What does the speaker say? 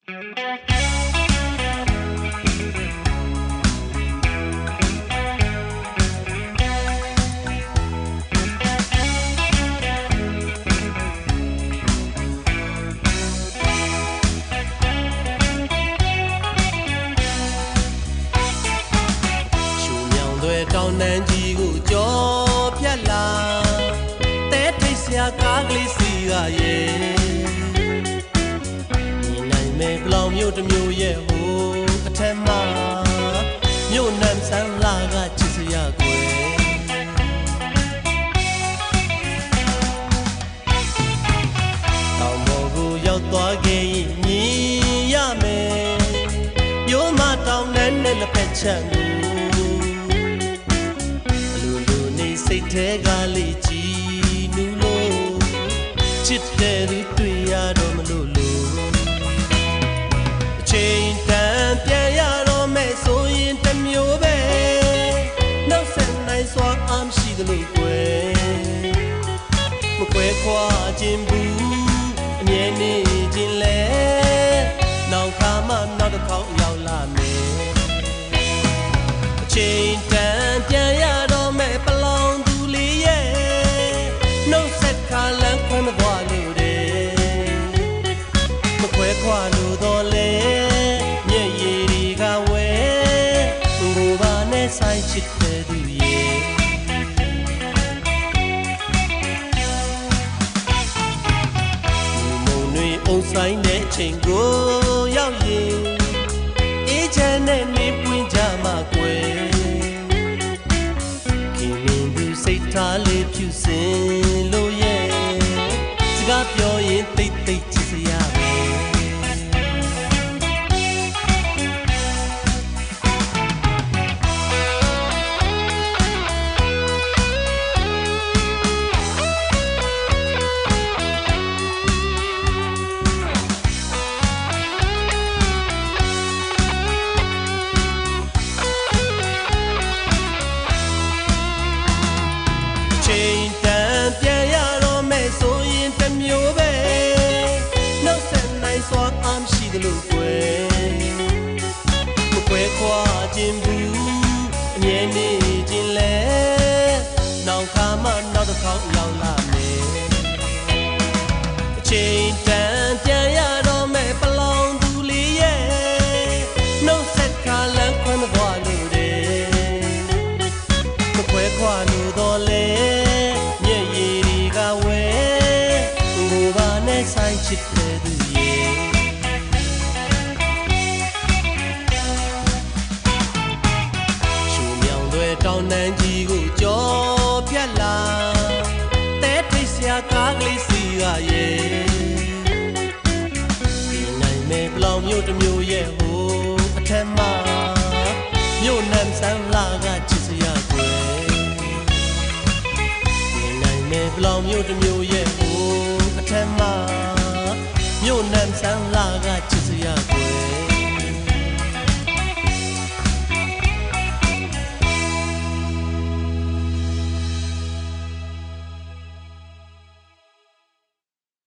တောင်နန်းကြီးကိုကြောဖြတ်လာတဲထိတ်ဆရာကားကလေးစီကရဲ့ညီနိုင်မဲ့ဘလောင်မြို့တစ်မျိုးရဲ့ဟိုအထက်မှာမြို့နန်းဆန်းလာကချစ်စရာကွယ်တောင်ပေါ်ကိုရောက်သွားခဲ့ညီရမယ်မြို့မတောင်နန်းနဲ့လက်ဖက်ချက်စိတ်ထဲကလေးကြည်နူးလို့ချစ်တဲ့သူတွေ့ရတော့မလို့အချိန်တန်ပြန်ရတော့မဲ့ဆိုရင်တစ်မျိုးပဲနောက်ဆက်နိုင်စွာအားမရှိသလိုကွယ်မကွဲခွာခြင်းဘူးအမြဲနေခြင်းလဲနောက်ခါမှနောက်တစ်ခေါက်ရောက်လာမယ်အချိန်တန်ပြန်ရတော့မဲ့ပလောင်ခွာလို့တော့လေမျက်ရည်တွေကဝဲဘူဘာနဲ့ဆိုင်ချစ်တဲ့သူရဲ့မုံတွေအုံဆိုင်တဲ့အချိန်ကိုရောက်ရင်အေးချမ်းတဲ့နေပွင့်ကြမှာကွယ်ခင်မင်းသူစိတ်ထားလေးဖြူစင်လို့ရဲ့စကားပြောရင်တိတ်တိတ်ချစ်စရာချိန်တန်ပြန်ရတော့မဲ့ဆိုရင်တစ်မျိုးပဲနောက်ဆက်နိုင်စွာအားမရှိသလိုကွယ်မကွဲခွာခြင်းဘူးအမြဲနေခြင်းလဲနောက်ခါမှနောက်တစ်ခေါက်ရောက်လာမယ်အချိန်တန်ပြန်ရတော့မဲ့ပလောင်သူလေးရဲ့နှုတ်ဆက်ခါလန်းခွန်းသွားလို့တဲ့မကွဲခွာလို့တော့လဲဆိုင်ချစ်တဲ့သူရဲ့ရှူမြောင်တွေတောင်နန်းကြီးကိုကြောဖြတ်လာတဲထိတ်ဆရာကားကလေးစီကရဲ့ဒီနိုင်မဲ့ဘလောင်မြို့တစ်မျိုးရဲ့ဟိုအထက်မှာမြို့နန်းဆန်းလာကချစ်စရာကွယ်ဒီနိုင်မဲ့ဘလောင်မြို့တစ်မျိုးရဲ့ဟိုအထက်မှာမြို့နန်းဆန်းလာကချစ်စရာကို